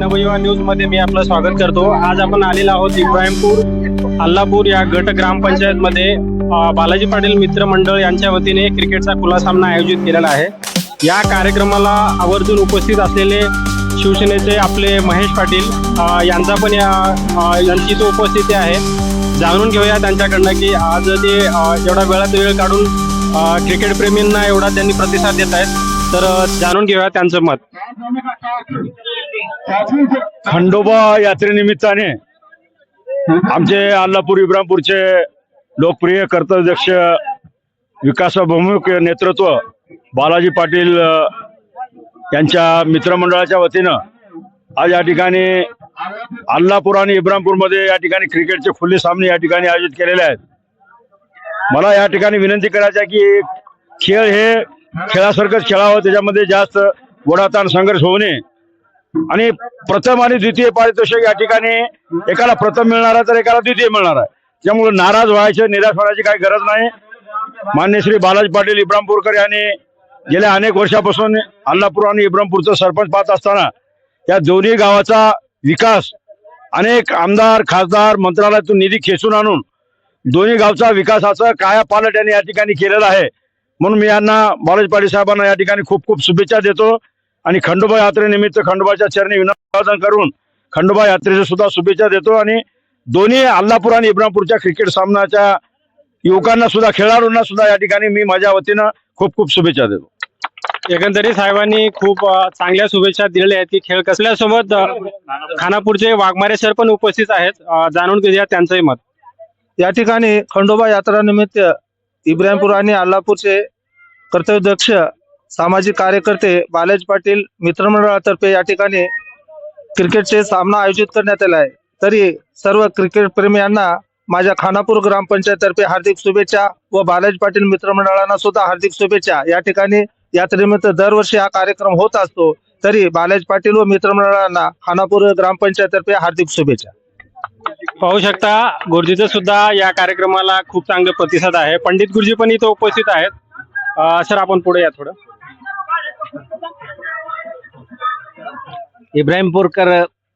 नवयुवा news मध्ये मी आपलं स्वागत करतो। आज आपण आलेलो आहोत इब्राहिमपूर अल्लापूर या गट ग्रामपंचायत मध्ये बालाजी पाटील मित्र मंडळ यांच्या वतीने क्रिकेटचा खुला सामना आयोजित केलेला आहे। या कार्यक्रमाला आवर्जून उपस्थित असलेले शिवसेनेचे आपले महेश पाटील यांचा पण यांची तो उपस्थिती आहे। जाणून घेऊया त्यांच्याकडनं की आज ते एवढा वेळात वेळ काढून क्रिकेट प्रेमींना एवढा त्यांनी प्रतिसाद देत आहेत, तर जाणून घेऊया त्यांचं मत। खंडोबा यात्रेनिमित्ताने आमचे अल्लापूर इब्राहिमपूरचे लोकप्रिय कर्तव्यदक्ष विकासाभिमुख नेतृत्व बालाजी पाटील यांच्या मित्रमंडळाच्या वतीनं आज या ठिकाणी अल्लापूर आणि इब्राहिमपूरमध्ये या ठिकाणी क्रिकेटचे खुले सामने या ठिकाणी आयोजित केलेले आहेत। मला या ठिकाणी विनंती करायची आहे की खेळ हे खेळासारखंच खेळावं, त्याच्यामध्ये जास्त ओढाताण संघर्ष होऊ नये आणि प्रथम आणि द्वितीय पारितोषिक या ठिकाणी एकाला प्रथम मिळणार आहे तर एकाला द्वितीय मिळणार आहे। त्यामुळे नाराज व्हायचे, निराश होण्याची काही गरज नाही। मान्य श्री बालाजी पाटील इब्राहिमपूरकर यांनी गेल्या अनेक वर्षापासून अल्लापूर आणि इब्राहिमपूरचं सरपंच पाहत असताना या दोन्ही गावाचा विकास अनेक आमदार खासदार मंत्रालयातून निधी खेचून आणून दोन्ही गावचा विकासाचा कायापालट यांनी या ठिकाणी केलेला आहे। म्हणून मी यांना बालाजी पाटील साहेबांना या ठिकाणी खूप खूप शुभेच्छा देतो आणि खंडोबा यात्रेनिमित्त खंडोबाच्या चरणी विनम्र करून खंडोबा यात्रेच्या सुद्धा शुभेच्छा देतो आणि दोन्ही अल्लापूर आणि इब्राहिमपूरच्या क्रिकेट सामन्याच्या युवकांना सुद्धा खेळाडूंना सुद्धा या ठिकाणी मी माझ्या वतीनं खूप खूप शुभेच्छा देतो। एकंदरीत साहेबांनी खूप चांगल्या शुभेच्छा दिलेल्या आहेत की खेळ कसल्यासोबत खानापूरचे वाघमारे सर पण उपस्थित आहेत, जाणून घेऊया त्यांचंही मत। या ठिकाणी खंडोबा यात्रा निमित्त इब्राहिमपूर आणि अल्लापूरचे कर्तव्यदक्ष सामाजिक कार्यकर्ते बालाजी पाटील मित्रमंडळातर्फे या ठिकाणी क्रिकेटचे सामना आयोजित करण्यात आला आहे। तरी सर्व क्रिकेट प्रेमीयांना माझ्या खानापूर ग्रामपंचायततर्फे हार्दिक शुभेच्छा व बालाजी पाटील मित्रमंडळांना सुद्धा हार्दिक शुभेच्छा। या ठिकाणी यात्रेनिमित्त दरवर्षी हा कार्यक्रम होत असतो, तरी बालाजी पाटील व मित्रमंडळांना खानापूर ग्रामपंचायततर्फे हार्दिक शुभेच्छा। पाहू शकता गुरुजीचं सुद्धा या कार्यक्रमाला खूप चांगला प्रतिसाद आहे। पंडित गुरुजी पण इथं उपस्थित आहेत। सर आपण पुढे या थोडं। इब्राहिमपूरकर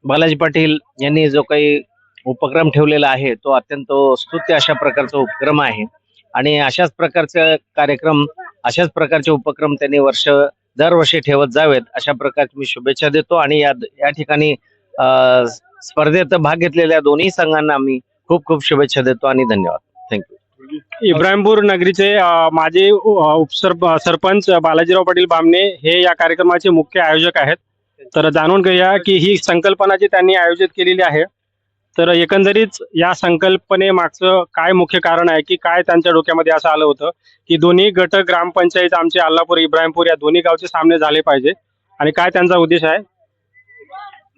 बालाजी पाटील यांनी जो काही उपक्रम ठेवलेला आहे तो अत्यंत स्तुत्य अशा प्रकारचा उपक्रम आहे आणि अशाच प्रकारचे कार्यक्रम अशाच प्रकारचे उपक्रम त्यांनी दरवर्षी ठेवत जावेत अशा प्रकारची मी शुभेच्छा देतो आणि या ठिकाणी स्पर्धेत भाग घेतलेल्या दोन्ही संघांना मी खूप खूप शुभेच्छा देतो आणि धन्यवाद। थँक्यू। इब्राहिमपूर नगरीचे माजी सरपंच बालाजीराव पाटील बामणे हे या कार्यक्रमाचे मुख्य आयोजक आहेत, तर जाणून घेऊया की ही संकल्पना जी त्यांनी आयोजित केलेली आहे, तर एकंदरीत या संकल्पने मागचं काय मुख्य कारण आहे की काय त्यांच्या डोक्यामध्ये असं आलं होतं की दोन्ही गट ग्रामपंचायत आमचे अल्लापूर इब्राहिमपूर या दोन्ही गावचे सामने झाले पाहिजे आणि काय त्यांचा उद्देश आहे?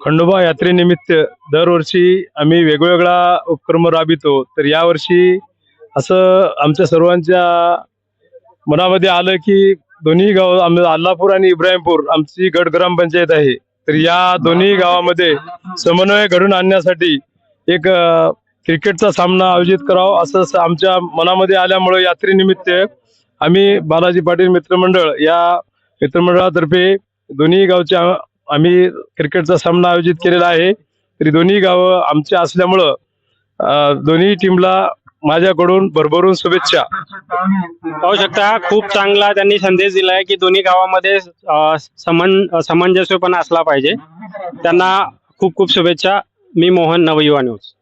खंडोबा यात्रेनिमित्त दरवर्षी आम्ही वेगवेगळा उपक्रम राबवितो, तर यावर्षी असं आमच्या सर्वांच्या मनामध्ये आलं की दोन्ही गाव अल्लापूर आणि इब्राहिमपूर आमची गट ग्रामपंचायत आहे, तर या दोन्ही गावामध्ये समन्वय घडून आणण्यासाठी एक क्रिकेटचा सामना आयोजित करावा असं आमच्या मनामध्ये आल्यामुळे यात्रेनिमित्त आम्ही बालाजी पाटील मित्रमंडळ या मित्रमंडळातर्फे दोन्ही गावच्या आम्ही क्रिकेटचा सामना आयोजित केलेला आहे. तरी दोन्ही गावं आमच्या असल्यामुळं दोन्ही टीमला माझ्याकडून भरभरून शुभेच्छा. पाहू शकता खूप चांगला त्यांनी संदेश दिलाय की दोन्ही गावामध्ये सामंजस्यपणा असला पाहिजे. त्यांना खूप खूप शुभेच्छा. मी मोहन, नवयुवा न्यूज.